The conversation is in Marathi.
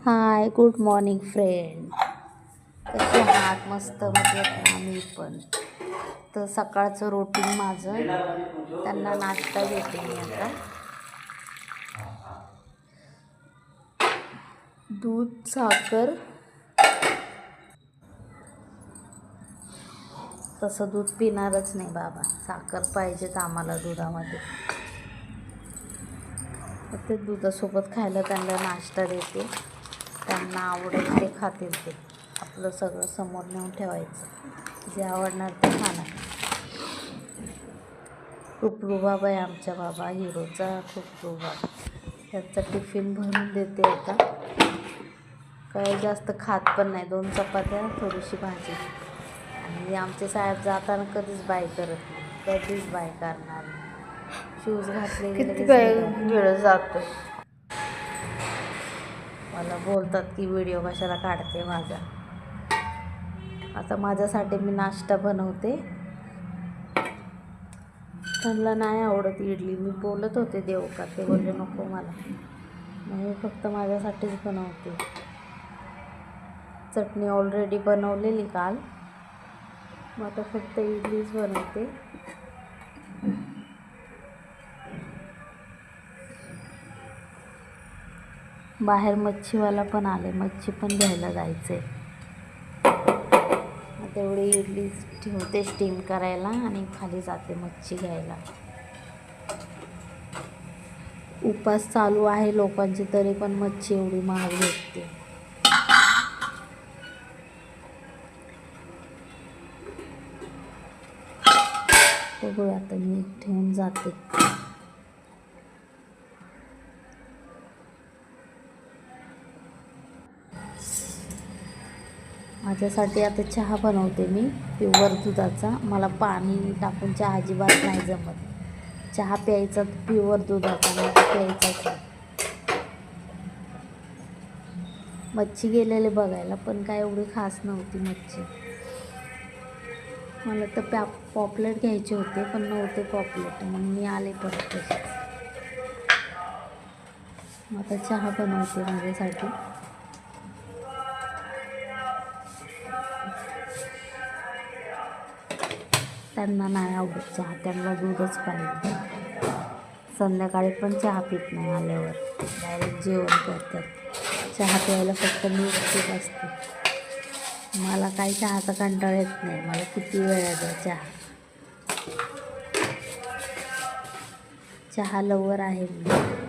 हाय, गुड मॉर्निंग फ्रेंड. कसे आहात? मस्त मजेत ना. मी पण तर सकाळचं रुटीन माझं, त्यांना नाश्ता देते मी आता. दूध, साखर. तसं दूध पिणारच नाही बाबा, साखर पाहिजेत आम्हाला दुधामध्ये. ते दुधासोबत खायला त्यांना नाश्ता देते. त्यांना आवडेल ते खातील. ते आपलं सगळं समोर नेऊन ठेवायचं, जे आवडणार ते खाणार. खूप रुबाब आहे आमच्या बाबा हिरोचा, खूप रुबाब. त्यांचा टिफिन भरून देते आता. काही जास्त खात पण नाही, 2 चपात्या, थोडीशी भाजी. आणि आमचे साहेब जाताना कधीच बाय करत नाही, कधीच बाय करणार नाही. शूज घातले किती वेळ जातो. मला बोलतात की व्हिडिओ कशाला काढते माझा. आता माझ्यासाठी मी नाश्ता बनवते. त्यांना नाही आवडत इडली. मी बोलत होते देऊ का, ते बोलले नको मला. मी फक्त माझ्यासाठीच बनवते. चटणी ऑलरेडी बनवलेली काल, मग आता फक्त इडलीच बनवते. बाहेर मच्छीवाला पण आले, मच्छी पण घ्यायला जायचं आहे. तेवढी इडली ठेवते स्टीम करायला आणि खाली जाते मच्छी घ्यायला. उपास चालू आहे लोकांची, तरी पण मच्छी एवढी महाग भेटते. बघूया, आता मी ठेवून जाते. माझ्यासाठी आता चहा बनवते मी, प्युअर दुधाचा. मला पाणी टाकून चहा अजिबात नाही जमत. चहा प्यायचा प्युअर दुधाचा, नाही प्यायचाच नाही. मच्छी गेलेले बघायला, पण काय एवढी खास नव्हती मच्छी. मला तर पॉपलेट घ्यायचे होते, पण नव्हते पॉपलेट, मग मी आले परत तसे. मग आता चहा बनवते माझ्यासाठी. त्यांना नाही आवडत चहा, त्यांना दूधच पाहिजे. संध्याकाळी पण चहा पित नाही, आल्यावर डायरेक्ट जेवण करतात. चहा प्यायला फक्त मी एकटीच असते. मला काही चहाचा कंटाळा येत नाही, मला किती वेळ द्या चहा. चहा लवर आहे मी.